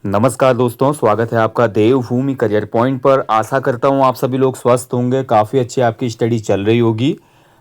नमस्कार दोस्तों, स्वागत है आपका देवभूमि करियर पॉइंट पर। आशा करता हूँ आप सभी लोग स्वस्थ होंगे, काफ़ी अच्छी आपकी स्टडी चल रही होगी।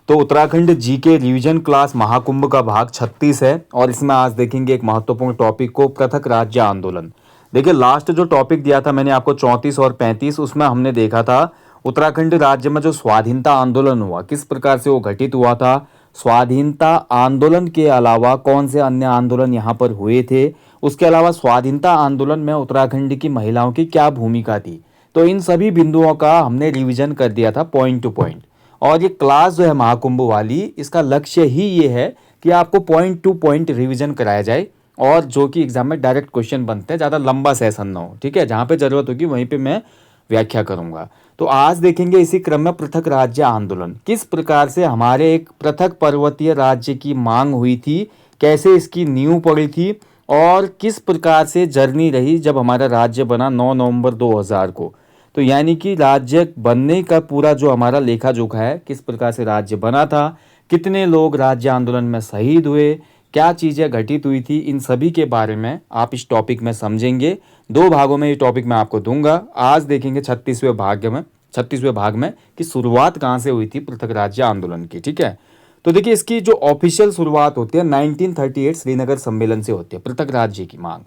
तो Uttarakhand GK revision class Mahakumbh का भाग 36 है और इसमें आज देखेंगे एक महत्वपूर्ण टॉपिक को, पृथक राज्य आंदोलन। देखिए, लास्ट जो टॉपिक दिया था मैंने आपको 34 और 35, उसमें हमने देखा था उत्तराखंड राज्य में जो स्वाधीनता आंदोलन हुआ किस प्रकार से वो घटित हुआ था। स्वाधीनता आंदोलन के अलावा कौन से अन्य आंदोलन यहाँ पर हुए थे, उसके अलावा स्वाधीनता आंदोलन में उत्तराखंड की महिलाओं की क्या भूमिका थी। तो इन सभी बिंदुओं का हमने रिवीजन कर दिया था पॉइंट टू पॉइंट। और ये क्लास जो है महाकुंभ वाली, इसका लक्ष्य ही ये है कि आपको पॉइंट टू पॉइंट रिवीजन कराया जाए और जो कि एग्जाम में डायरेक्ट क्वेश्चन बनते हैं, ज़्यादा लंबा सेशन ना हो। ठीक है, जहाँ पे ज़रूरत होगी वहीं पे मैं व्याख्या करूंगा। तो आज देखेंगे इसी क्रम में पृथक राज्य आंदोलन किस प्रकार से हमारे एक पृथक पर्वतीय राज्य की मांग हुई थी, कैसे इसकी नींव पड़ी थी और किस प्रकार से जर्नी रही जब हमारा राज्य बना 9 नवंबर 2000 को। तो यानी कि राज्य बनने का पूरा जो हमारा लेखा जोखा है, किस प्रकार से राज्य बना था, कितने लोग राज्य आंदोलन में शहीद हुए, क्या चीज़ें घटित हुई थी, इन सभी के बारे में आप इस टॉपिक में समझेंगे। 2 भागों में ये टॉपिक मैं आपको दूंगा। आज देखेंगे 36वें भाग में कि शुरुआत कहाँ से हुई थी पृथक राज्य आंदोलन की। ठीक है, तो देखिए इसकी जो ऑफिशियल शुरुआत होती है 1938 श्रीनगर सम्मेलन से होती है पृथक राज्य की मांग।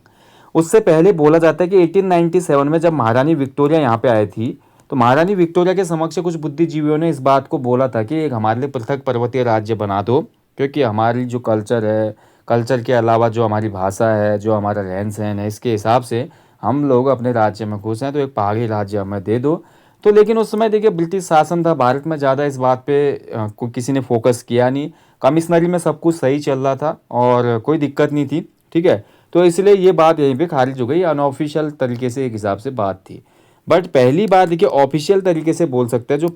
उससे पहले बोला जाता है कि 1897 में जब महारानी विक्टोरिया यहाँ पे आई थी, तो महारानी विक्टोरिया के समक्ष कुछ बुद्धिजीवियों ने इस बात को बोला था कि एक हमारे लिए पृथक पर्वतीय राज्य बना दो, क्योंकि हमारी जो कल्चर है, कल्चर के अलावा जो हमारी भाषा है, जो हमारा रहन सहन है, इसके हिसाब से हम लोग अपने राज्य में खुश हैं, तो एक पहाड़ी राज्य हमें दे दो। तो लेकिन उस समय देखिए ब्रिटिश शासन था, भारत में ज़्यादा इस बात पे किसी ने फोकस किया नहीं। कमिश्नरी में सब कुछ सही चल रहा था और कोई दिक्कत नहीं थी। ठीक है, तो इसलिए ये बात यहीं पे खारिज हो गई। अनऑफिशियल तरीके से एक हिसाब से बात थी। बट पहली बात देखिए ऑफिशियल तरीके से बोल सकते हैं, जो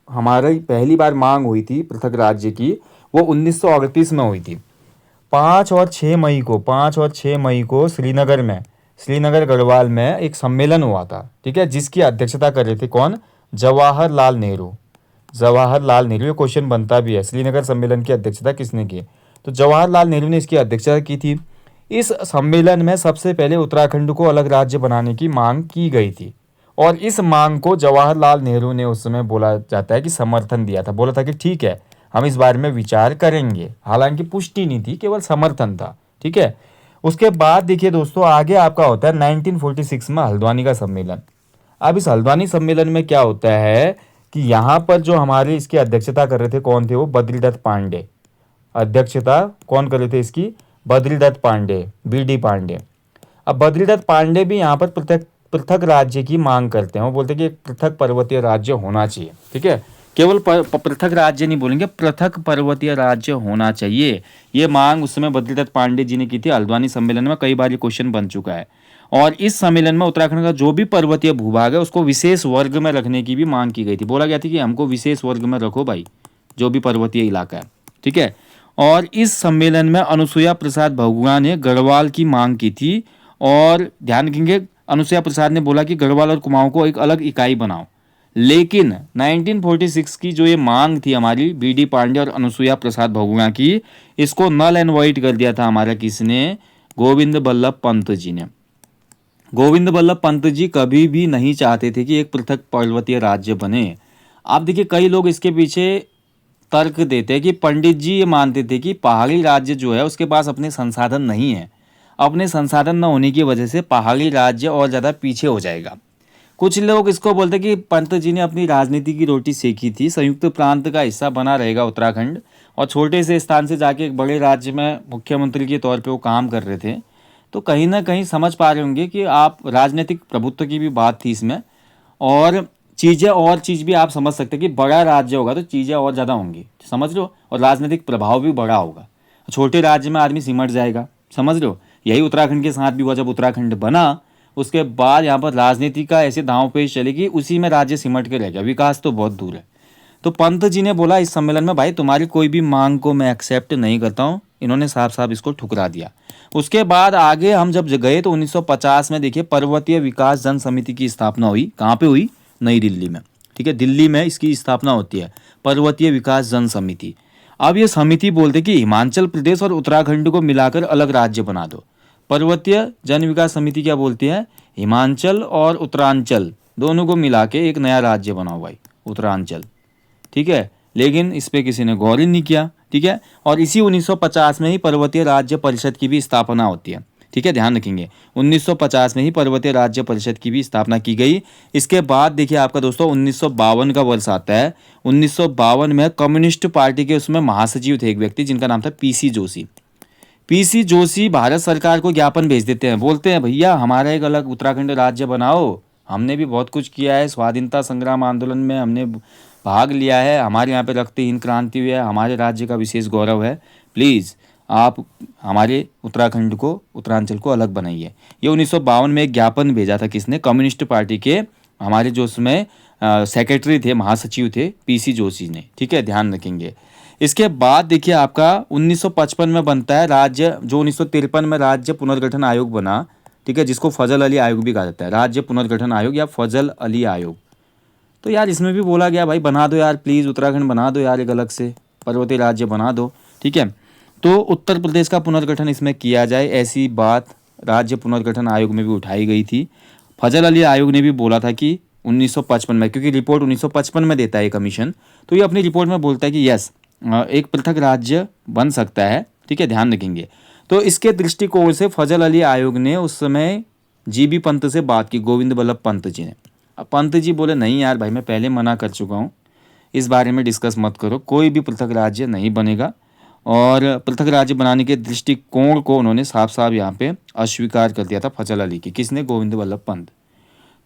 हमारी पहली बार मांग हुई थी पृथक राज्य की, वो 1938 में हुई थी। 5 और 6 मई को श्रीनगर गढ़वाल में एक सम्मेलन हुआ था। ठीक है, जिसकी अध्यक्षता कर रहे थे कौन? जवाहरलाल नेहरू। ये क्वेश्चन बनता भी है, श्रीनगर सम्मेलन की अध्यक्षता किसने की? तो जवाहरलाल नेहरू ने इसकी अध्यक्षता की थी। इस सम्मेलन में सबसे पहले उत्तराखंड को अलग राज्य बनाने की मांग की गई थी और इस मांग को जवाहरलाल नेहरू ने उस समय बोला जाता है कि समर्थन दिया था। बोला था कि ठीक है, हम इस बारे में विचार करेंगे। हालांकि पुष्टि नहीं थी, केवल समर्थन था। ठीक है, उसके बाद देखिए दोस्तों, आगे आपका होता है 1946 में हल्द्वानी का सम्मेलन। अब इस हल्द्वानी सम्मेलन में क्या होता है कि यहाँ पर जो हमारे इसकी अध्यक्षता कर रहे थे कौन थे? वो बद्रीदत्त पांडे। अध्यक्षता कौन कर रहे थे इसकी? बद्रीदत्त पांडे, बीडी पांडे। अब बद्रीदत्त पांडे भी यहाँ पर पृथक राज्य की मांग करते हैं। वो बोलते हैं कि एक पृथक पर्वतीय राज्य होना चाहिए। ठीक है, केवल पृथक राज्य नहीं बोलेंगे, पृथक पर्वतीय राज्य होना चाहिए। ये मांग उस समय बद्रीदत्त पांडे जी ने की थी। हल्द्वानी सम्मेलन में कई बार ये क्वेश्चन बन चुका है। और इस सम्मेलन में उत्तराखंड का जो भी पर्वतीय भूभाग है उसको विशेष वर्ग में रखने की भी मांग की गई थी। बोला गया था कि हमको विशेष वर्ग में रखो भाई, जो भी पर्वतीय इलाका है। ठीक है, और इस सम्मेलन में अनुसुईया प्रसाद बहुगुणा ने गढ़वाल की मांग की थी। और ध्यान रखेंगे, अनुसुईया प्रसाद ने बोला कि गढ़वाल और कुमाऊं को एक अलग इकाई बनाओ। लेकिन 1946 की जो ये मांग थी हमारी, बीडी पांडे और अनुसुईया प्रसाद बहुगुणा की, इसको नल एंड वाइट कर दिया था हमारा किसने? गोविंद बल्लभ पंत जी ने। गोविंद बल्लभ पंत जी कभी भी नहीं चाहते थे कि एक पृथक पर्वतीय राज्य बने। आप देखिए कई लोग इसके पीछे तर्क देते हैं कि पंडित जी ये मानते थे कि पहाड़ी राज्य जो है उसके पास अपने संसाधन नहीं है। अपने संसाधन न होने की वजह से पहाड़ी राज्य और ज़्यादा पीछे हो जाएगा। कुछ लोग इसको बोलते हैं कि पंत जी ने अपनी राजनीति की रोटी सेकी थी। संयुक्त प्रांत का हिस्सा बना रहेगा उत्तराखंड और छोटे से स्थान से जाके एक बड़े राज्य में मुख्यमंत्री के तौर पे वो काम कर रहे थे। तो कहीं ना कहीं समझ पा रहे होंगे कि आप राजनीतिक प्रभुत्व की भी बात थी इसमें। और चीज़ भी आप समझ सकते हैं कि बड़ा राज्य होगा तो चीज़ें और ज़्यादा होंगी, समझ लो, और राजनीतिक प्रभाव भी बड़ा होगा। छोटे राज्य में आदमी सिमट जाएगा, समझ लो। यही उत्तराखंड के साथ भी हुआ। जब उत्तराखंड बना उसके बाद यहाँ पर राजनीति का ऐसे दांव पेच चलेगी, उसी में राज्य सिमट के रह गया, विकास तो बहुत दूर है। तो पंत जी ने बोला इस सम्मेलन में, भाई तुम्हारी कोई भी मांग को मैं एक्सेप्ट नहीं करता हूँ। इन्होंने साफ साफ इसको ठुकरा दिया। उसके बाद आगे हम जब गए तो 1950 में देखिए पर्वतीय विकास जन समिति की स्थापना हुई। कहाँ पे हुई? नई दिल्ली में। ठीक है, दिल्ली में इसकी स्थापना होती है, पर्वतीय विकास जन समिति। अब ये समिति बोलते कि हिमाचल प्रदेश और उत्तराखंड को मिलाकर अलग राज्य बना दो। पर्वतीय जन विकास समिति क्या बोलती है, हिमाचल और उत्तरांचल दोनों को मिला के एक नया राज्य बनाओ भाई, उत्तरांचल, ठीक है। लेकिन इस पे किसी ने गौर ही नहीं किया, ठीक है। और इसी 1950 में ही पर्वतीय राज्य परिषद की भी स्थापना होती है, ठीक है, ध्यान रखेंगे। 1950 में ही पर्वतीय राज्य परिषद की भी स्थापना की गई। इसके बाद देखिए आपका दोस्तों 1952 का वर्ष आता है। 1952 में कम्युनिस्ट पार्टी के उसमें महासचिव थे एक व्यक्ति जिनका नाम था पीसी जोशी। पीसी जोशी भारत सरकार को ज्ञापन भेज देते हैं, बोलते हैं भैया हमारा एक अलग उत्तराखंड राज्य बनाओ, हमने भी बहुत कुछ किया है, स्वाधीनता संग्राम आंदोलन में हमने भाग लिया है, हमारे यहाँ पे रक्तहीन क्रांति हुई है, हमारे राज्य का विशेष गौरव है, प्लीज़ आप हमारे उत्तराखंड को, उत्तरांचल को अलग बनाइए। ये 1952 में एक ज्ञापन भेजा था किसने, कम्युनिस्ट पार्टी के हमारे जो उसमें सेक्रेटरी थे, महासचिव थे पीसी जोशी ने, ठीक है, ध्यान रखेंगे। इसके बाद देखिए आपका 1955 में बनता है राज्य, जो 1953 में राज्य पुनर्गठन आयोग बना, ठीक है, जिसको फजल अली आयोग भी कहा जाता है, राज्य पुनर्गठन आयोग या फजल अली आयोग। तो यार इसमें भी बोला गया भाई बना दो यार प्लीज़, उत्तराखंड बना दो यार, एक अलग से पर्वतीय राज्य बना दो, ठीक है। तो उत्तर प्रदेश का पुनर्गठन इसमें किया जाए, ऐसी बात राज्य पुनर्गठन आयोग में भी उठाई गई थी। फजल अली आयोग ने भी बोला था कि 1955 में, क्योंकि रिपोर्ट 1955 में देता है ये कमीशन, तो ये अपनी रिपोर्ट में बोलता है कि यस एक पृथक राज्य बन सकता है, ठीक है, ध्यान रखेंगे। तो इसके दृष्टिकोण से फजल अली आयोग ने उस समय जीबी पंत से बात की, गोविंद बल्लभ पंत जी ने। अब पंत जी बोले नहीं यार भाई मैं पहले मना कर चुका हूँ, इस बारे में डिस्कस मत करो, कोई भी पृथक राज्य नहीं बनेगा। और पृथक राज्य बनाने के दृष्टिकोण को उन्होंने साफ साफ यहाँ पे अस्वीकार कर दिया था फजल अली की, किसने, गोविंद बल्लभ पंत।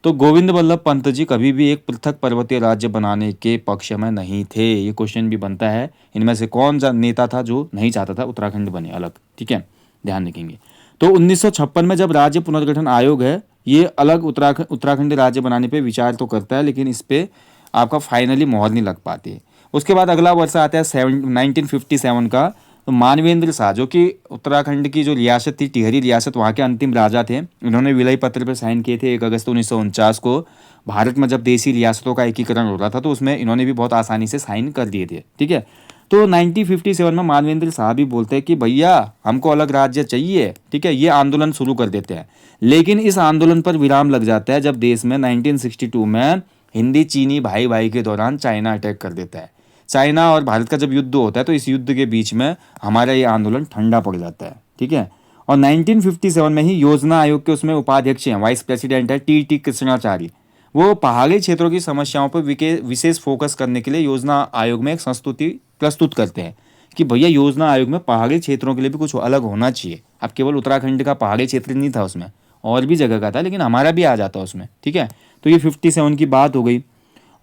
तो गोविंद बल्लभ पंत जी कभी भी एक पृथक पर्वतीय राज्य बनाने के पक्ष में नहीं थे। ये क्वेश्चन भी बनता है, इनमें से कौन सा नेता था जो नहीं चाहता था उत्तराखंड बने अलग, ठीक है, ध्यान रखेंगे। तो 1956 में जब राज्य पुनर्गठन आयोग है ये अलग उत्तराखंड राज्य बनाने पे विचार तो करता है, लेकिन इस पे आपका फाइनली मोहर नहीं लग पाती। उसके बाद अगला वर्ष आता है 1957 का। तो मानवेंद्र शाह जो कि उत्तराखंड की जो रियासत थी, टिहरी रियासत, वहाँ के अंतिम राजा थे, इन्होंने विलय पत्र पर साइन किए थे 1 अगस्त 1949 को। भारत में जब देशी रियासतों का एकीकरण हो रहा था तो उसमें इन्होंने भी बहुत आसानी से साइन कर दिए थे, ठीक है। तो 1957 में मानवेंद्र शाह भी बोलते हैं कि भैया हमको अलग राज्य चाहिए, ठीक है, ये आंदोलन शुरू कर देते हैं। लेकिन इस आंदोलन पर विराम लग जाता है जब देश में 1962 में हिंदी चीनी भाई भाई के दौरान चाइना अटैक कर देता है। चाइना और भारत का जब युद्ध होता है तो इस युद्ध के बीच में हमारा ये आंदोलन ठंडा पड़ जाता है, ठीक है। और 1957 में ही योजना आयोग के उसमें उपाध्यक्ष हैं, वाइस प्रेसिडेंट है टी कृष्णाचारी। वो पहाड़ी क्षेत्रों की समस्याओं पर विशेष फोकस करने के लिए योजना आयोग में एक संस्तुति प्रस्तुत करते हैं कि भैया योजना आयोग में पहाड़ी क्षेत्रों के लिए भी कुछ अलग होना चाहिए। अब केवल उत्तराखंड का पहाड़ी क्षेत्र नहीं था उसमें, और भी जगह का था, लेकिन हमारा भी आ जाता उसमें, ठीक है। तो ये 57 की बात हो गई।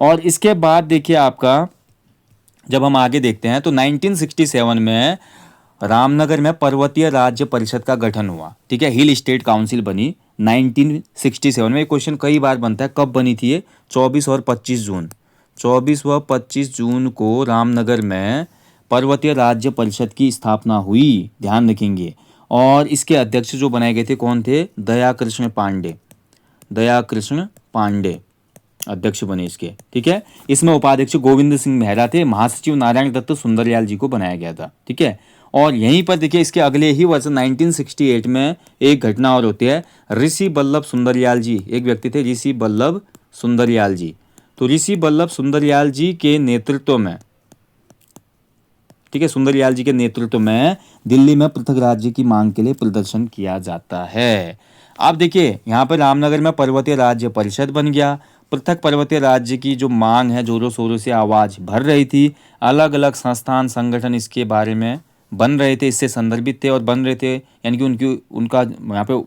और इसके बाद देखिए आपका जब हम आगे देखते हैं तो 1967 में रामनगर में पर्वतीय राज्य परिषद का गठन हुआ, ठीक है, हिल स्टेट काउंसिल बनी 1967 में। क्वेश्चन कई बार बनता है कब बनी थी ये, 24 और 25 जून, 24 व 25 जून को रामनगर में पर्वतीय राज्य परिषद की स्थापना हुई, ध्यान रखेंगे। और इसके अध्यक्ष जो बनाए गए थे कौन थे, दयाकृष्ण पांडे, दयाकृष्ण पांडे अध्यक्ष बने इसके, ठीक है। इसमें उपाध्यक्ष गोविंद सिंह मेहरा थे, महासचिव नारायण दत्त सुंदरयाल जी को बनाया गया था, ठीक है। और यहीं पर देखिए इसके अगले ही वर्ष 1968 में एक घटना और होती है, ऋषि बल्लभ सुंदरयाल जी एक व्यक्ति थे, ऋषि बल्लभ सुंदरयाल जी। तो ऋषि बल्लभ सुंदरयाल जी के नेतृत्व में, ठीक है, सुंदरयाल जी के नेतृत्व में दिल्ली में पृथक राज्य की मांग के लिए प्रदर्शन किया जाता है। आप देखिए यहाँ पर रामनगर में पर्वतीय राज्य परिषद बन गया, पृथक पर्वतीय राज्य की जो मांग है जोरों शोरों से आवाज भर रही थी, अलग अलग संस्थान संगठन इसके बारे में बन रहे थे, इससे संदर्भित थे और बन रहे थे, यानी कि उनका यहाँ पे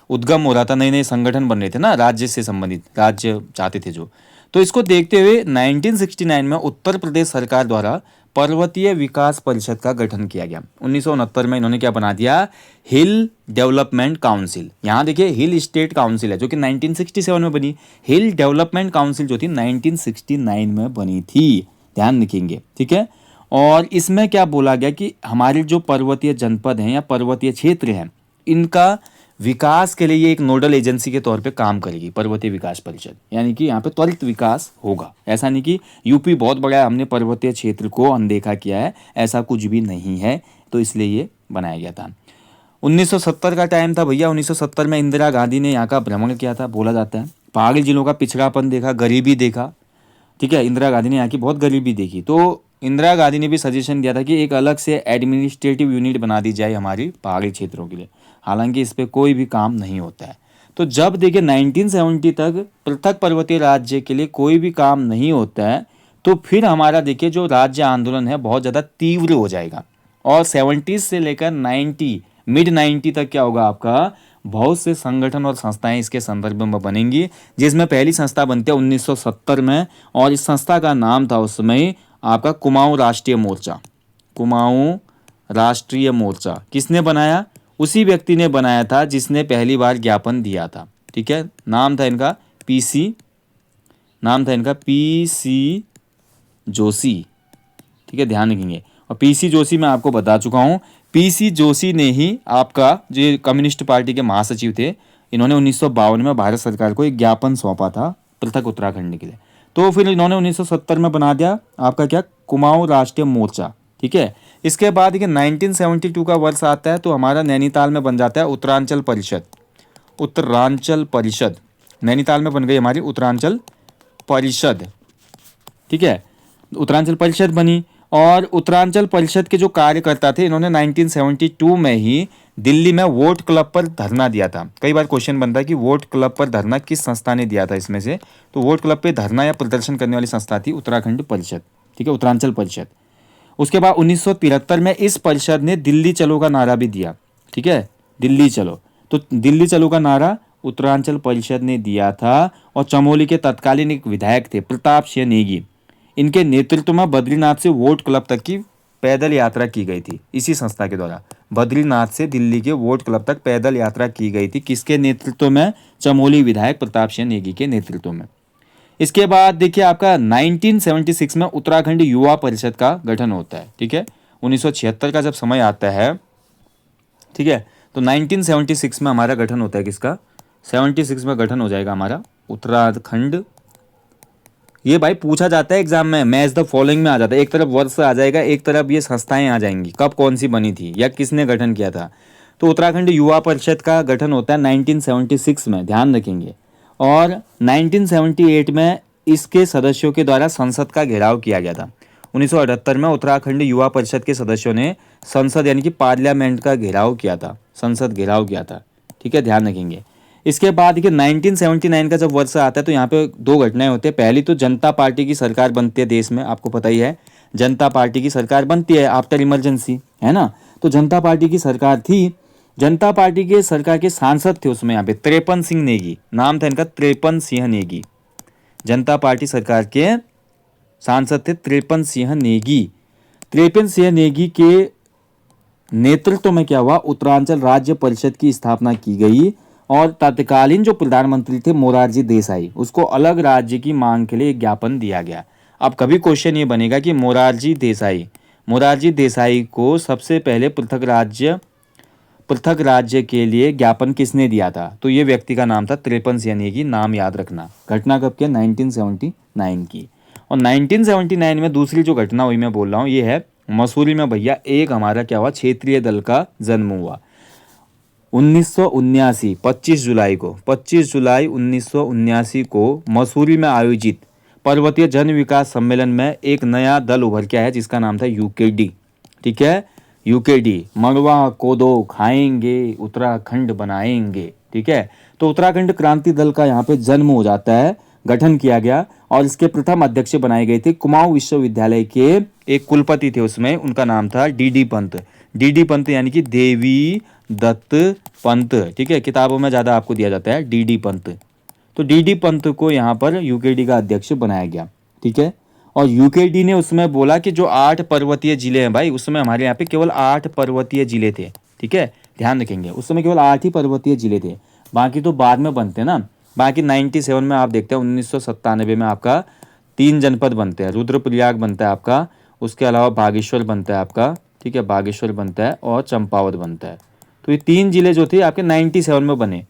उद्गम हो रहा था, नए नए संगठन बन रहे थे ना, राज्य से संबंधित, राज्य चाहते थे जो। तो इसको देखते हुए 1969 में उत्तर प्रदेश सरकार द्वारा पर्वतीय विकास परिषद का गठन किया गया। 1969 में इन्होंने क्या बना दिया, हिल डेवलपमेंट काउंसिल। यहाँ देखिए हिल स्टेट काउंसिल है जो कि 1967 में बनी, हिल डेवलपमेंट काउंसिल जो थी 1969 में बनी थी, ध्यान रखेंगे, ठीक है। और इसमें क्या बोला गया कि हमारे जो पर्वतीय जनपद हैं या पर्वतीय क्षेत्र हैं इनका विकास के लिए ये एक नोडल एजेंसी के तौर पे काम करेगी पर्वतीय विकास परिषद, यानी कि यहाँ पे त्वरित विकास होगा। ऐसा नहीं कि यूपी बहुत बड़ा है हमने पर्वतीय क्षेत्र को अनदेखा किया है, ऐसा कुछ भी नहीं है, तो इसलिए ये बनाया गया था। 1970 का टाइम था भैया। 1970 में इंदिरा गांधी ने यहाँ का भ्रमण किया था, बोला जाता है। पहाड़ी जिलों का पिछड़ापन देखा, गरीबी देखा, ठीक है। इंदिरा गांधी ने यहाँ की बहुत गरीबी देखी, तो इंदिरा गांधी ने भी सजेशन दिया था कि एक अलग से एडमिनिस्ट्रेटिव यूनिट बना दी जाए हमारी पहाड़ी क्षेत्रों के लिए। हालांकि इस पर कोई भी काम नहीं होता है। तो जब देखिए 1970 तक पृथक पर्वतीय राज्य के लिए कोई भी काम नहीं होता है, तो फिर हमारा देखिए जो राज्य आंदोलन है बहुत ज़्यादा तीव्र हो जाएगा। और 70 से लेकर 90 मिड 90 तक क्या होगा आपका, बहुत से संगठन और संस्थाएं इसके संदर्भ में बनेंगी, जिसमें पहली संस्था बनती है 1970 में, और इस संस्था का नाम था उस समय आपका कुमाऊं राष्ट्रीय मोर्चा। कुमाऊं राष्ट्रीय मोर्चा किसने बनाया? उसी व्यक्ति ने बनाया था जिसने पहली बार ज्ञापन दिया था, ठीक है। नाम था इनका पीसी जोशी, ठीक है, ध्यान रखेंगे। और पीसी जोशी मैं आपको बता चुका हूँ, पीसी जोशी ने ही आपका जो कम्युनिस्ट पार्टी के महासचिव थे, इन्होंने 1952 में भारत सरकार को एक ज्ञापन सौंपा था पृथक उत्तराखंड के लिए। तो फिर इन्होंने 1970 में बना दिया आपका क्या, कुमाऊं राष्ट्रीय मोर्चा, ठीक है। इसके बाद देखिए 1972 का वर्ष आता है, तो हमारा नैनीताल में बन जाता है उत्तरांचल परिषद। उत्तरांचल परिषद नैनीताल में बन गई हमारी उत्तरांचल परिषद, ठीक है। उत्तरांचल परिषद बनी, और उत्तरांचल परिषद के जो कार्यकर्ता थे, इन्होंने 1972 में ही दिल्ली में वोट क्लब पर धरना दिया था। कई बार क्वेश्चन बनता है कि वोट क्लब पर धरना किस संस्था ने दिया था इसमें से, तो वोट क्लब पे धरना या प्रदर्शन करने वाली संस्था थी उत्तराखंड परिषद, ठीक है, उत्तरांचल परिषद। उसके बाद 1973 में इस परिषद ने दिल्ली चलो का नारा भी दिया, ठीक है, दिल्ली चलो। तो दिल्ली चलो का नारा उत्तरांचल परिषद ने दिया था, और चमोली के तत्कालीन एक विधायक थे प्रताप सिंह नेगी, इनके नेतृत्व में बद्रीनाथ से वोट क्लब तक की पैदल यात्रा की गई थी। इसी संस्था के द्वारा बद्रीनाथ से दिल्ली के वोट क्लब तक पैदल यात्रा की गई थी। किसके नेतृत्व में? चमोली विधायक प्रताप सिंह नेगी के नेतृत्व में। इसके बाद देखिए आपका 1976 में उत्तराखंड युवा परिषद का गठन होता है, ठीक है। 1976 का जब समय आता है, ठीक है, तो 1976 में हमारा गठन होता है किसका, 76 में गठन हो जाएगा हमारा उत्तराखंड। ये भाई पूछा जाता है एग्जाम में, मैच द फॉलोइंग में आ जाता है, एक तरफ वर्ष आ जाएगा, एक तरफ ये संस्थाएं आ जाएंगी, कब कौन सी बनी थी या किसने गठन किया था। तो उत्तराखंड युवा परिषद का गठन होता है 1976 में, ध्यान रखेंगे। और 1978 में इसके सदस्यों के द्वारा संसद का घेराव किया गया था। 1978 में उत्तराखंड युवा परिषद के सदस्यों ने संसद यानी कि पार्लियामेंट का घेराव किया था, संसद घेराव किया था, ठीक है, ध्यान रखेंगे। इसके बाद देखिए 1979 का जब वर्ष आता है, तो यहाँ पे दो घटनाएं होती है। पहली तो जनता पार्टी की सरकार बनती है देश में, आपको पता ही है, जनता पार्टी की सरकार बनती है आफ्टर इमरजेंसी, है ना। तो जनता पार्टी की सरकार थी, जनता पार्टी के सरकार के सांसद थे उसमें यहाँ पे 53 सिंह नेगी, नाम था इनका 53 सिंह नेगी। जनता पार्टी सरकार के सांसद थे 53 सिंह नेगी। 53 सिंह नेगी के नेतृत्व में क्या हुआ, उत्तरांचल राज्य परिषद की स्थापना की गई, और तत्कालीन जो प्रधानमंत्री थे मोरारजी देसाई, उसको अलग राज्य की मांग के लिए एक ज्ञापन दिया गया। अब कभी क्वेश्चन ये बनेगा कि मोरारजी देसाई को सबसे पहले पृथक राज्य के लिए ज्ञापन किसने दिया था, तो ये व्यक्ति का नाम था 53 सिंह नेगी, नाम याद रखना। घटना कब की? 1979 की। और 1979 में दूसरी जो घटना हुई मैं बोल रहा हूँ, ये है मसूरी में भैया एक हमारा क्या हुआ, क्षेत्रीय दल का जन्म हुआ 1979 25 जुलाई 1979 को मसूरी में आयोजित पर्वतीय जन विकास सम्मेलन में एक नया दल उभर के आया जिसका नाम था यूकेडी, ठीक है, यूकेडी, मड़वा कोदो खाएंगे उत्तराखंड बनाएंगे, ठीक है। तो उत्तराखंड क्रांति दल का यहाँ पे जन्म हो जाता है, गठन किया गया, और इसके प्रथम अध्यक्ष बनाए गए थे कुमाऊं विश्वविद्यालय के एक कुलपति थे उसमें, उनका नाम था डीडी पंत यानी कि देवी दत्त पंत, ठीक है, किताबों में ज़्यादा आपको दिया जाता है डीडी पंत। तो डीडी पंत को यहाँ पर यूकेडी का अध्यक्ष बनाया गया, ठीक है। और यूकेडी ने उसमें बोला कि जो 8 पर्वतीय जिले हैं भाई, उसमें हमारे यहाँ पे केवल 8 पर्वतीय जिले थे, ठीक है, ध्यान रखेंगे, उस समय केवल 8 ही पर्वतीय जिले थे, बाकी तो बाद में बनते हैं ना। बाकी 97 में आप देखते हैं 1997 में आपका 3 जनपद बनते हैं, रुद्रप्रयाग बनता है आपका, उसके अलावा बागेश्वर बनता है आपका, ठीक है, बागेश्वर बनता है, और चंपावत बनता है। तो ये 3 जिले जो थे आपके 97 में बने,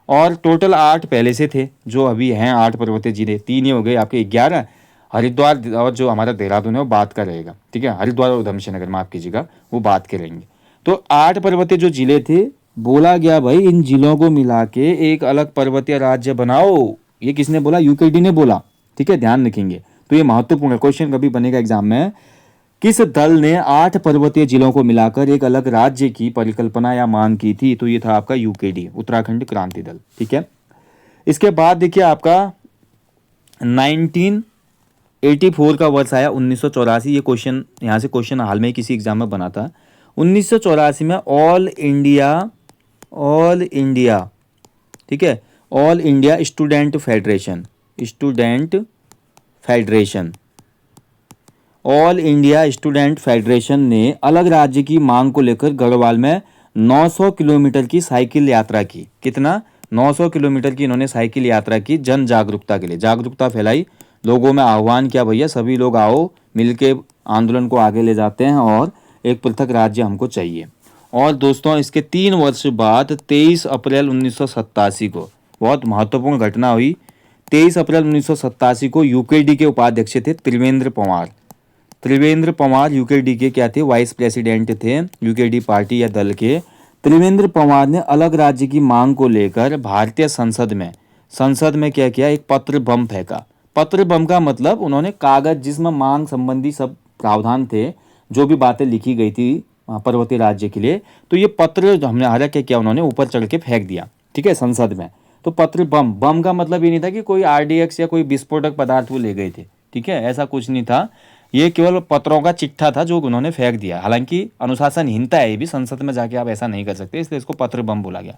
और टोटल 8 पहले से थे, जो अभी हैं 8 पर्वतीय जिले, 3 ही हो गए आपके 11, हरिद्वार और जो हमारा देहरादून है वो बात का रहेगा, ठीक है, हरिद्वार और उधमसिंह नगर माफ कीजिएगा, वो बात के रहेंगे। तो 8 पर्वतीय जो जिले थे बोला गया भाई इन जिलों को मिला के एक अलग पर्वतीय राज्य बनाओ। ये किसने बोला? यूकेडी ने बोला। ठीक है, ध्यान रखेंगे। तो ये महत्वपूर्ण क्वेश्चन कभी बनेगा एग्जाम में। किस दल ने 8 पर्वतीय जिलों को मिलाकर एक अलग राज्य की परिकल्पना या मांग की थी? तो ये था आपका यूकेडी, उत्तराखंड क्रांति दल। ठीक है, इसके बाद देखिए आपका 1984 का वर्ष आया, 1984। ये क्वेश्चन यहाँ से क्वेश्चन हाल में किसी एग्जाम में बना था। 1984 में ऑल इंडिया, ठीक है, all India all India student federation ने अलग राज्य की मांग को लेकर गढ़वाल में 900 किलोमीटर की साइकिल यात्रा की। कितना? 900 किलोमीटर की इन्होंने साइकिल यात्रा की, जन जागरूकता के लिए। जागरूकता फैलाई, लोगों में आह्वान किया, भैया सभी लोग आओ मिलके आंदोलन को आगे ले जाते हैं और एक पृथक राज्य हमको चाहिए। और दोस्तों इसके 3 वर्ष बाद 23 अप्रैल 1987 को बहुत महत्वपूर्ण घटना हुई। 23 अप्रैल 1987 को यूकेडी के उपाध्यक्ष थे त्रिवेंद्र पंवार यूकेडी के क्या थे? वाइस प्रेसिडेंट थे यूकेडी पार्टी या दल के। त्रिवेंद्र पंवार ने अलग राज्य की मांग को लेकर भारतीय संसद में क्या किया? एक पत्र बम फेंका। पत्र बम का मतलब उन्होंने कागज जिसमें मांग संबंधी सब प्रावधान थे, जो भी बातें लिखी गई थी पर्वतीय राज्य के लिए, तो ये पत्र हमने हरा क्या किया, उन्होंने ऊपर चढ़ के फेंक दिया। ठीक है, संसद में। तो पत्र बम का मतलब ये नहीं था कि कोई आरडीएक्स या कोई विस्फोटक पदार्थ वो ले गए थे। ठीक है, ऐसा कुछ नहीं था। ये केवल पत्रों का चिट्ठा था जो उन्होंने फेंक दिया। हालांकि अनुशासनहीनता है ये भी, संसद में जाके आप ऐसा नहीं कर सकते, इसलिए इसको पत्र बम बोला गया।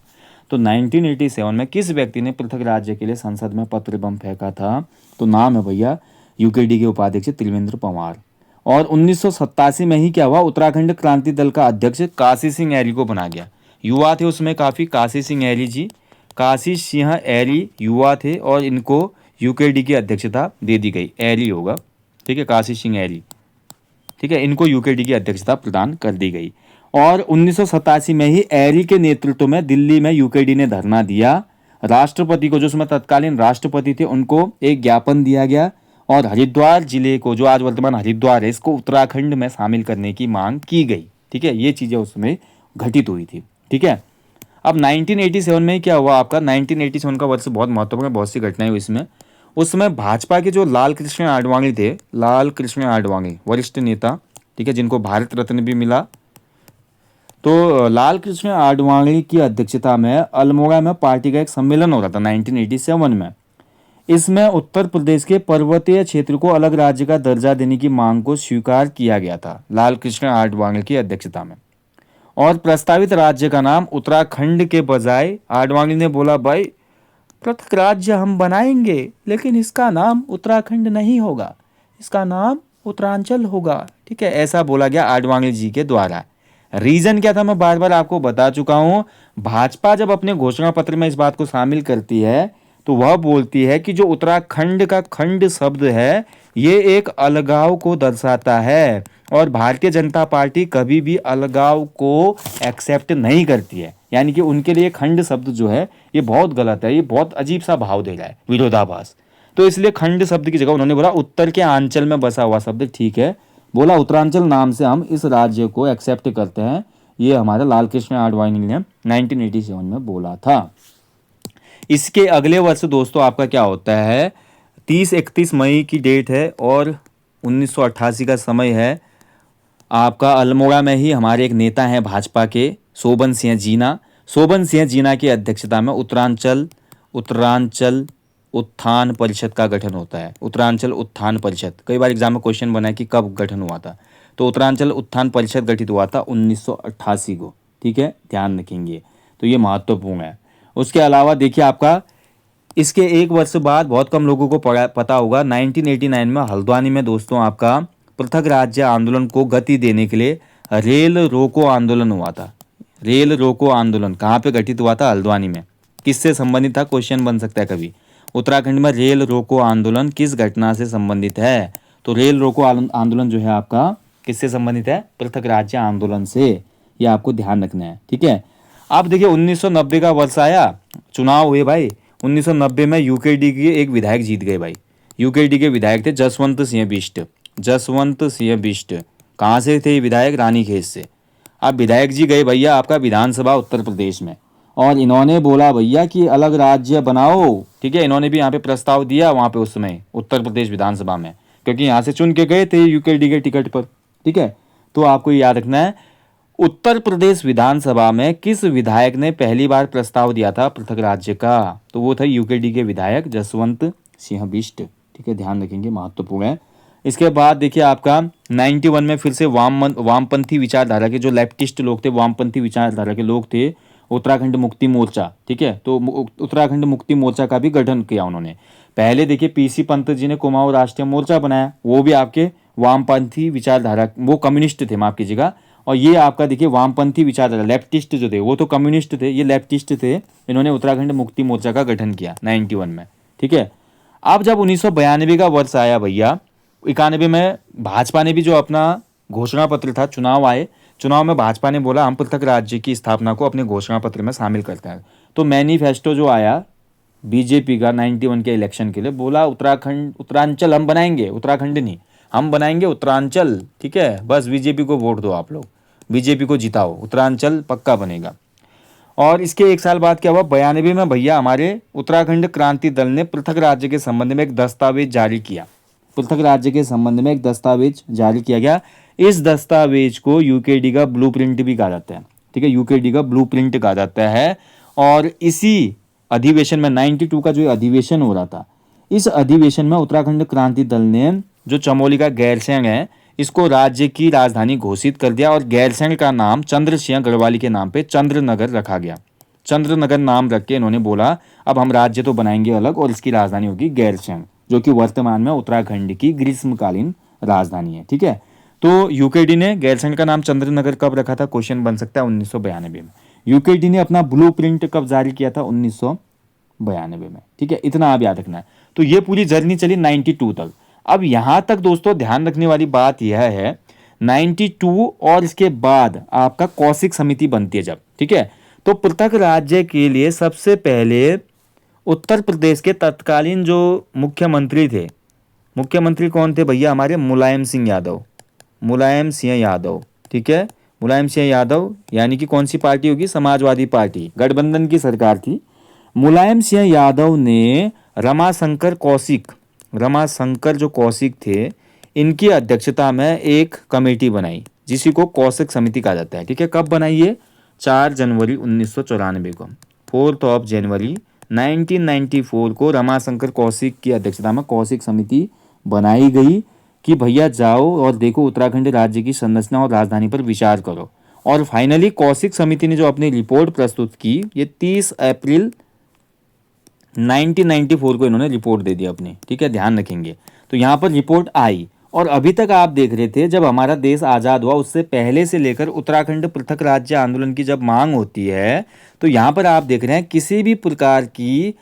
तो 1987 में किस व्यक्ति ने पृथक राज्य के लिए संसद में पत्र बम फेंका था? तो नाम है भैया यूकेडी के उपाध्यक्ष त्रिवेंद्र पंवार। और 1987 में ही क्या हुआ? उत्तराखंड क्रांति दल का अध्यक्ष काशी सिंह ऐरी को बना गया। युवा थे उसमें काफ़ी, काशी सिंह ऐरी युवा थे और इनको यूकेडी की अध्यक्षता दे दी गई। ऐरी होगा, ठीक है, काशी सिंह ऐरी। ठीक है, इनको यूकेडी की अध्यक्षता प्रदान कर दी गई। और 1987 में ही ऐरी के नेतृत्व में दिल्ली में यूकेडी ने धरना दिया। राष्ट्रपति को, जो उसमें तत्कालीन राष्ट्रपति थे, उनको एक ज्ञापन दिया गया और हरिद्वार जिले को, जो आज वर्तमान हरिद्वार है, इसको उत्तराखंड में शामिल करने की मांग की गई। ठीक है, ये चीज़ें उसमें घटित हुई थी। ठीक है, अब 1987 में क्या हुआ आपका? 1987 का वर्ष बहुत महत्वपूर्ण है, बहुत सी घटनाएं हुई इसमें। उसमें भाजपा के जो लाल कृष्ण आडवाणी थे, वरिष्ठ नेता, ठीक है, जिनको भारत रत्न भी मिला, तो लाल कृष्ण आडवाणी की अध्यक्षता में अल्मोड़ा में पार्टी का एक सम्मेलन हो रहा था 1987 में। इसमें उत्तर प्रदेश के पर्वतीय क्षेत्र को अलग राज्य का दर्जा देने की मांग को स्वीकार किया गया था लाल कृष्ण आडवाणी की अध्यक्षता में। और प्रस्तावित राज्य का नाम उत्तराखंड के बजाय आडवाणी ने बोला, भाई पृथक राज्य हम बनाएंगे लेकिन इसका नाम उत्तराखंड नहीं होगा, इसका नाम उत्तरांचल होगा। ठीक है, ऐसा बोला गया आडवाणी जी के द्वारा। रीजन क्या था मैं बार बार आपको बता चुका हूं। भाजपा जब अपने घोषणा पत्र में इस बात को शामिल करती है तो वह बोलती है कि जो उत्तराखंड का खंड शब्द है ये एक अलगाव को दर्शाता है और भारतीय जनता पार्टी कभी भी अलगाव को एक्सेप्ट नहीं करती है। यानी कि उनके लिए खंड शब्द जो है ये बहुत गलत है, ये बहुत अजीब सा भाव दे रहा है, विरोधाभास। तो इसलिए खंड शब्द की जगह उन्होंने बोला उत्तर के आंचल में बसा हुआ शब्द ठीक है, बोला उत्तरांचल नाम से हम इस राज्य को एक्सेप्ट करते हैं। ये हमारा लाल कृष्ण आडवाणी ने 1987 में बोला था। इसके अगले वर्ष दोस्तों आपका क्या होता है? 30-31 मई की डेट है और 1988 का समय है। आपका अल्मोड़ा में ही हमारे एक नेता हैं भाजपा के, शोभन सिंह जीना की अध्यक्षता में उत्तरांचल उत्थान परिषद का गठन होता है। उत्तरांचल उत्थान परिषद, कई बार एग्जाम में क्वेश्चन बना है कि कब गठन हुआ था, तो उत्तरांचल उत्थान परिषद गठित हुआ था 1988 को। ठीक है, ध्यान रखेंगे, तो ये महत्वपूर्ण है। उसके अलावा देखिए आपका इसके एक वर्ष बाद, बहुत कम लोगों को पता होगा, 1989 में हल्द्वानी में दोस्तों आपका पृथक राज्य आंदोलन को गति देने के लिए रेल रोको आंदोलन हुआ था। रेल रोको आंदोलन कहाँ पे घटित हुआ था? हल्द्वानी में। किससे संबंधित था? क्वेश्चन बन सकता है कभी। उत्तराखंड में रेल रोको आंदोलन किस घटना से संबंधित है? तो रेल रोको आंदोलन जो है आपका किससे संबंधित है? पृथक राज्य आंदोलन से। ये आपको ध्यान रखना है। ठीक है, अब देखिए 1990 का वर्ष आया, चुनाव हुए भाई। 1990 में यूकेडी के एक विधायक जीत गए भाई। यूकेडी के विधायक थे जसवंत सिंह बिष्ट। कहाँ से थे ये विधायक? रानीखेत से। अब विधायक जी गए भैया आपका विधानसभा उत्तर प्रदेश में, और इन्होंने बोला भैया कि अलग राज्य बनाओ, ठीक है। इन्होंने भी यहाँ पे प्रस्ताव दिया वहाँ पे उस समय उत्तर प्रदेश विधानसभा में, क्योंकि यहाँ से चुन के गए थे यूकेडी के टिकट पर, ठीक है। तो आपको याद रखना है उत्तर प्रदेश विधानसभा में किस विधायक ने पहली बार प्रस्ताव दिया था पृथक राज्य का, तो वो था यूकेडी के विधायक जसवंत सिंह बिष्ट, ठीक है, ध्यान रखेंगे, महत्वपूर्ण है। इसके बाद देखिए आपका 91 में फिर से वामपंथी विचारधारा के जो लेफ्टिस्ट लोग थे, वामपंथी विचारधारा के लोग थे, उत्तराखंड मुक्ति मोर्चा, ठीक है। तो उत्तराखंड मुक्ति मोर्चा का भी गठन किया उन्होंने। पहले देखिए पीसी पंत जी ने कुमाऊं राष्ट्रीय मोर्चा बनाया, वो भी आपके वामपंथी विचारधारा, वो कम्युनिस्ट थे, माफ कीजिएगा। और ये आपका देखिए वामपंथी विचारधारा लेफ्टिस्ट जो थे, वो तो कम्युनिस्ट थे, ये लेफ्टिस्ट थे। इन्होंने उत्तराखंड मुक्ति मोर्चा का गठन किया 91 में, ठीक है। अब जब 1992 का वर्ष आया भैया, 91 में भाजपा ने भी जो अपना घोषणा पत्र था, चुनाव आए, चुनाव में भाजपा ने बोला हम पृथक राज्य की स्थापना को अपने घोषणा पत्र में शामिल करते हैं। तो मैनिफेस्टो जो आया बीजेपी का 91 के इलेक्शन के लिए, बोला उत्तराखंड, उत्तरांचल हम बनाएंगे, उत्तराखंड नहीं, हम बनाएंगे उत्तरांचल, ठीक है। बस बीजेपी को वोट दो, आप लोग बीजेपी को जिताओ, उत्तरांचल पक्का बनेगा। और इसके एक साल बाद क्या हुआ, 92 में भैया हमारे उत्तराखंड क्रांति दल ने पृथक राज्य के संबंध में एक दस्तावेज जारी किया। पृथक राज्य के संबंध में एक दस्तावेज जारी किया गया। इस दस्तावेज को यूकेडी का ब्लूप्रिंट भी कहा जाता है, ठीक है, यूकेडी का ब्लूप्रिंट कहा जाता है। और इसी अधिवेशन में 92 का जो अधिवेशन हो रहा था, इस अधिवेशन में उत्तराखंड क्रांति दल ने जो चमोली का गैरसैंण है, इसको राज्य की राजधानी घोषित कर दिया, और गैरसैंण का नाम चंद्र सिंह गढ़वाली के नाम पे चंद्रनगर रखा गया। चंद्रनगर नाम रख के इन्होंने बोला अब हम राज्य तो बनाएंगे अलग, और इसकी राजधानी होगी गैरसैंण, जो कि वर्तमान में उत्तराखंड की ग्रीष्मकालीन राजधानी है, ठीक है। तो यूकेडी ने गैरसैंण का नाम चंद्रनगर कब रखा था, क्वेश्चन बन सकता है 1992 में। यूकेडी ने अपना ब्लूप्रिंट कब जारी किया था, 1992 में, ठीक है, इतना आप याद रखना है। तो ये पूरी जर्नी चली 92 तक। अब यहां तक दोस्तों ध्यान रखने वाली बात यह है 92 और इसके बाद आपका कौशिक समिति बनती है जब, ठीक है। तो पृथक राज्य के लिए सबसे पहले उत्तर प्रदेश के तत्कालीन जो मुख्यमंत्री थे, मुख्यमंत्री कौन थे भैया, हमारे मुलायम सिंह यादव, मुलायम सिंह यादव, ठीक है, मुलायम सिंह यादव, यानी कि कौन सी पार्टी होगी, समाजवादी पार्टी, गठबंधन की सरकार थी। मुलायम सिंह यादव ने रमाशंकर कौशिक, रमाशंकर जो कौशिक थे, इनकी अध्यक्षता में एक कमेटी बनाई जिसी को कौशिक समिति कहा जाता है, ठीक है। कब बनाई है, 4 जनवरी 1994 को, 4 जनवरी 1994 को रमाशंकर कौशिक की अध्यक्षता में कौशिक समिति बनाई गई कि भैया जाओ और देखो उत्तराखंड राज्य की संरचना और राजधानी पर विचार करो। और फाइनली कौशिक समिति ने जो अपनी रिपोर्ट प्रस्तुत की, ये 30 अप्रैल 1994 को इन्होंने रिपोर्ट दे दी अपनी, ठीक है, ध्यान रखेंगे। तो यहाँ पर रिपोर्ट आई, और अभी तक आप देख रहे थे जब हमारा देश आज़ाद हुआ उससे पहले से लेकर उत्तराखंड पृथक राज्य आंदोलन की जब मांग होती है, तो यहाँ पर आप देख रहे हैं किसी भी प्रकार की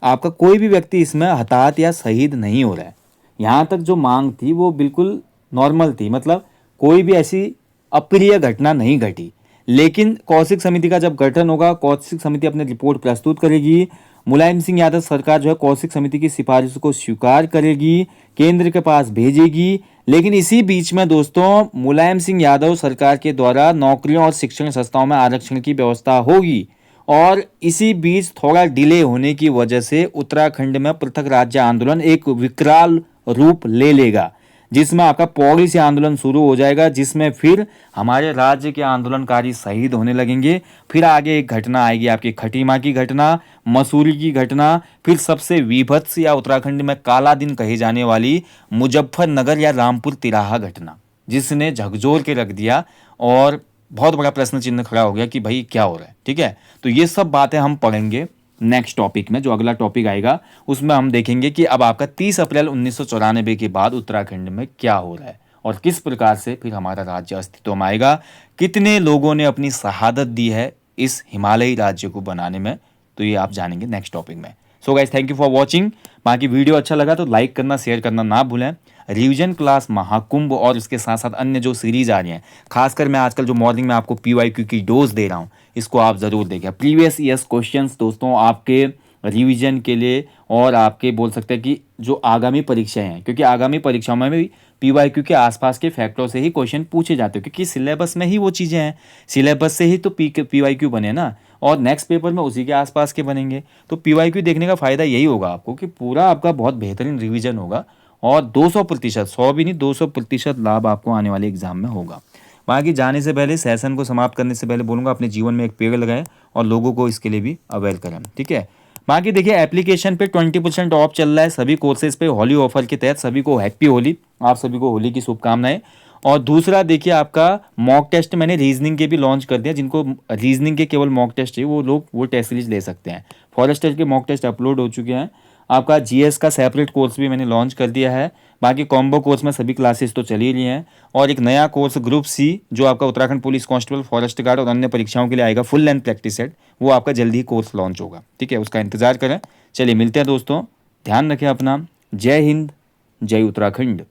आपका कोई भी व्यक्ति इसमें हताहत या शहीद नहीं हो रहा है। यहाँ तक जो मांग थी वो बिल्कुल नॉर्मल थी, मतलब कोई भी ऐसी अप्रिय घटना नहीं घटी। लेकिन कौशिक समिति का जब गठन होगा, कौशिक समिति अपनी रिपोर्ट प्रस्तुत करेगी, मुलायम सिंह यादव सरकार जो है कौशिक समिति की सिफारिश को स्वीकार करेगी, केंद्र के पास भेजेगी। लेकिन इसी बीच में दोस्तों मुलायम सिंह यादव सरकार के द्वारा नौकरियों और शिक्षण संस्थाओं में आरक्षण की व्यवस्था होगी, और इसी बीच थोड़ा डिले होने की वजह से उत्तराखंड में पृथक राज्य आंदोलन एक विकराल रूप ले लेगा, जिसमें आपका पौड़ी से आंदोलन शुरू हो जाएगा, जिसमें फिर हमारे राज्य के आंदोलनकारी शहीद होने लगेंगे। फिर आगे एक घटना आएगी आपकी खटीमा की घटना, मसूरी की घटना, फिर सबसे विभत्स या उत्तराखंड में काला दिन कही जाने वाली मुजफ्फरनगर या रामपुर तिराहा घटना, जिसने झकझोर के रख दिया और बहुत बड़ा प्रश्न चिन्ह खड़ा हो गया कि भाई क्या हो रहा है, ठीक है। तो ये सब बातें हम पढ़ेंगे नेक्स्ट टॉपिक में, जो अगला टॉपिक आएगा उसमें हम देखेंगे कि अब आपका 30 अप्रैल 1994 के बाद उत्तराखंड में क्या हो रहा है और किस प्रकार से फिर हमारा राज्य अस्तित्व में आएगा, कितने लोगों ने अपनी शहादत दी है इस हिमालयी राज्य को बनाने में, तो ये आप जानेंगे नेक्स्ट टॉपिक में। So guys, thank you for watching. बाकी वीडियो अच्छा लगा तो लाइक करना, शेयर करना ना भूलें। रिवीजन क्लास महाकुंभ और इसके साथ साथ अन्य जो सीरीज आ रही हैं, खासकर मैं आजकल जो मॉर्निंग में आपको PYQ की डोज दे रहा हूँ, इसको आप ज़रूर देखें। प्रीवियस ईयर्स क्वेश्चंस दोस्तों आपके रिवीजन के लिए, और आपके बोल सकते हैं कि जो आगामी परीक्षाएं हैं, क्योंकि आगामी परीक्षाओं में भी PYQ के आसपास के फैक्टरों से ही क्वेश्चन पूछे जाते हैं, क्योंकि सिलेबस में ही वो चीज़ें हैं, सिलेबस से ही तो PYQ बने ना, और नेक्स्ट पेपर में उसी के आसपास के बनेंगे। तो PYQ देखने का फ़ायदा यही होगा आपको कि पूरा आपका बहुत बेहतरीन रिवीजन होगा और 200%, 100 भी नहीं 200% लाभ आपको आने वाले एग्जाम में होगा। बाकी जाने से पहले, सेशन को समाप्त करने से पहले बोलूँगा, अपने जीवन में एक पेड़ लगाएं और लोगों को इसके लिए भी अवेयर करें, ठीक है। बाकी देखिए, एप्लीकेशन पे 20% ऑफ चल रहा है सभी कोर्सेज पे, होली ऑफर के तहत। सभी को हैप्पी होली, आप सभी को होली की शुभकामनाएं। और दूसरा देखिए, आपका मॉक टेस्ट मैंने रीजनिंग के भी लॉन्च कर दिया। जिनको रीजनिंग के केवल मॉक टेस्ट चाहिए वो लोग वो टेस्ट सीरीज ले सकते हैं। फॉरेस्टर के मॉक टेस्ट अपलोड हो चुके हैं। आपका जीएस का सेपरेट कोर्स भी मैंने लॉन्च कर दिया है। बाकी कॉम्बो कोर्स में सभी क्लासेस तो चल ही रही हैं। और एक नया कोर्स ग्रुप सी, जो आपका Uttarakhand police constable, forest guard और अन्य परीक्षाओं के लिए आएगा, फुल लेंथ प्रैक्टिस सेट, वो आपका जल्दी ही कोर्स लॉन्च होगा, ठीक है। उसका इंतजार करें। चलिए मिलते हैं दोस्तों, ध्यान रखें अपना। जय हिंद, जय उत्तराखंड।